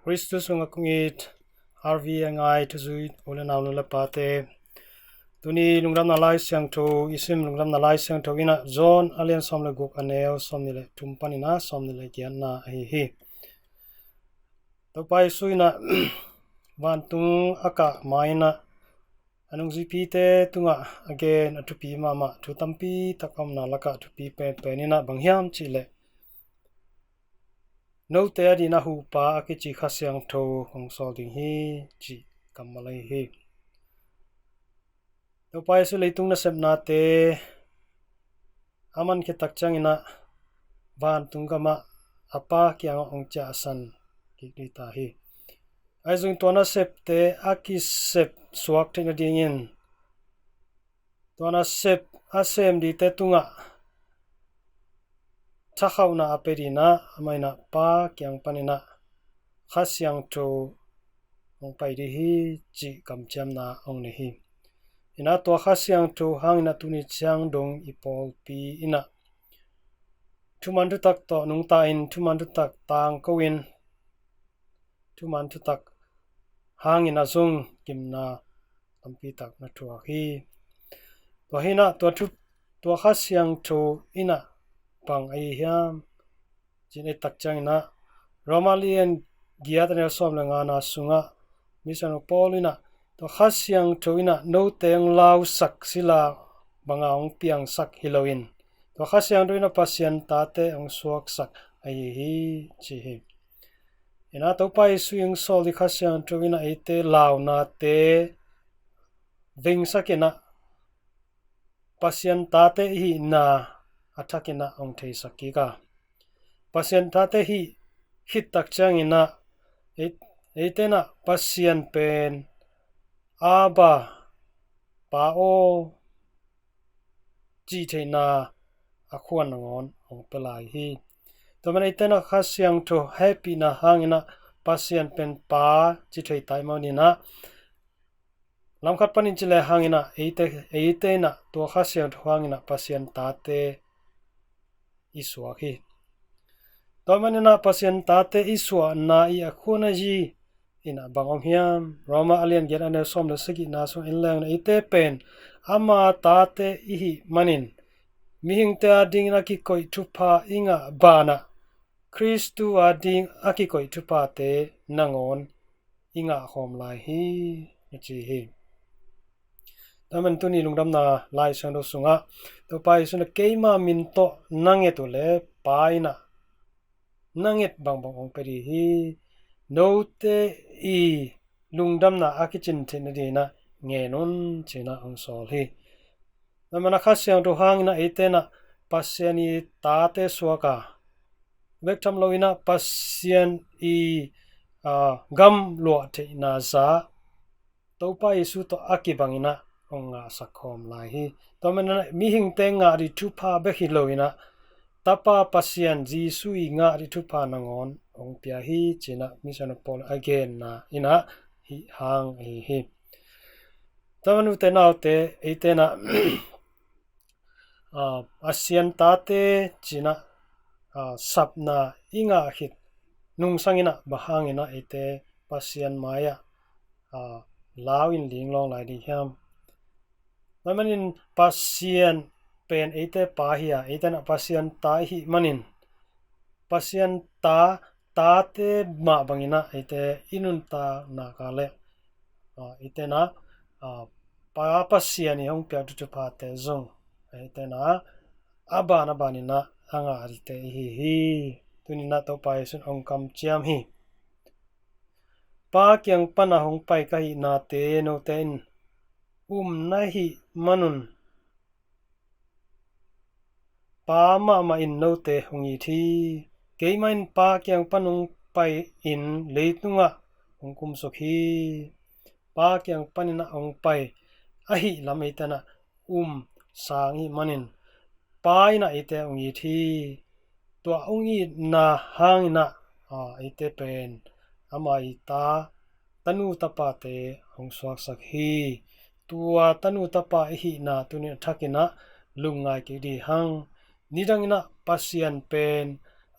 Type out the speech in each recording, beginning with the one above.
Christus ngakungit RV ngai tuzui ulen aulu lepate Tuni Lungdamna Laisiangtho isim Lungdamna Laisiangtho ina John alian somle guk aneo somnile tumpanina somnile kianna hi topai suina vantung aka maina anung zipite tunga again atupi mama tutampi takamna laka atupi penina banghiam chile no te adi na hu pa akichi khasiangtho kong solding hi chi kamalai hi topai su leitung na sepna te aman ke takchang ina van tungama apa kyang ong cha san ki ta hi aizung tona sep te aki sep suak te na dingin tona sep asem di te tunga chakhawna apedina amaina pa kyang panina khasiangtho ong paidi hi chi kamcham na ong ne hi ina to khasiangtho hangina tuni chang dong ipol pi ina thuman thu tak to nung ta in thuman thu tak tang kowin thuman thu tak hangina zung kimna ampi tak na thua hi to hina to khasiangtho ina pang ai hiam jine takchang ina Romalian giatane somlenga na sunga misano polina to khasiangtho ina no teng lau sak sila banga ong piang sak hiloin to khasiangtho ina pasien tate ong suak sak ai hi chi hi ina to pai suing sol di khasiangtho ina ite lau na te ving sakina pasien tate hi na athakina ong thei sakika pasien tate hi hit takchang ina eitena pasien pen aba pao chi theina akhuan ngon ong pelai hi to man eitena khasiangtho happy na hangina pasien pen pa chi thei tai maunina lamkhat panin chile hangina eitena to khasiangtho hangina pasien tate iswa hi to manina pasien tate iswa na I akhuna ji ina bangom hiam Roma alian get ane som le sigi na so inlang na ite pen ama tate ihi manin mihing te ading aki koi thupa inga bana Kristu ading aki koi thupa te nangon inga hom lai hi chi hi taman Tuni Lungdamna Laisiangtho sunga to pai suna keima min to nange to le paina nangit bang ong peri hi no te I lungdamna akichin thinadina ngenon china ong sol hi namana khasiangtho hangina eitena pasiani tate suaka vektham loina pasien I gam lo the na za topa isu to akibangina onga sakhom lai hi tomana mihing tenga ri thupa bekhi loina tapa pasien jisui nga ri thupa nangon ong pia hi china misana pol again na ina hi hang hi tamanu te naute eitena asian tate china sapna inga hit nung sangina bahangina ite pasien maya lawin linglong lai di hiam mamanin pasien pen ite pahia itena pasien ta hi manin pasien tate ma bangina ite inun ta na kale itena pa pasien hong pya tu pa te zong itena abana banina anga rite hi tunina to pai sun ong kam chiam hi pa kyang pana hong pai kai na te no ten nahi manun pa ma in no te hongi thi keimain pa kyang panung pai in leitunga ongkum sokhi pa kyang panina ong pai ahi lamaitana sangi manin paina ite ongi thi to ongi na hangina ite pen ama ita tanu tapate ong swak sakhi tua tanu tapa hi na tuni thakina lungai ki di hang nidangina pasien pen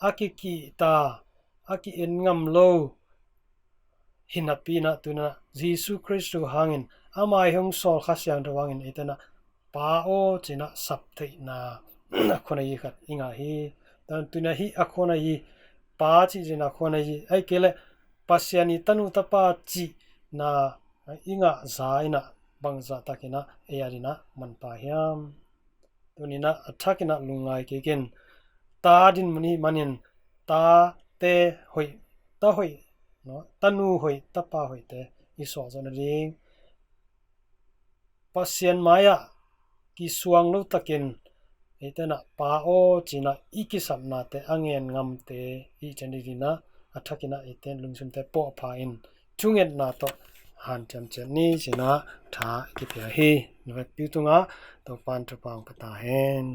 akiki ta aki en ngam lo hinapina tuna Jesu Christu hangin amai hong sol khasyang dawangin itena pa o china sapthei na akhona yi khat inga hi tan tuna hi akhona yi pa chi jina khona yi ai kele pasiani tanu tapa chi na inga zaina bangza takina eyarina manpa hiam tunina athakina lungai keken ta din muni manin ta te hoi ta hoi no tanu hoi tapa hoi te iso zona ring pasian maya ki suang lo takin itena pa o china ikisap na te angen ngam te I chanirina athakina iten lungsum te po pha in chunget na to han cham chen ni china tha ki pya hi no pitunga to pan to pang pata hen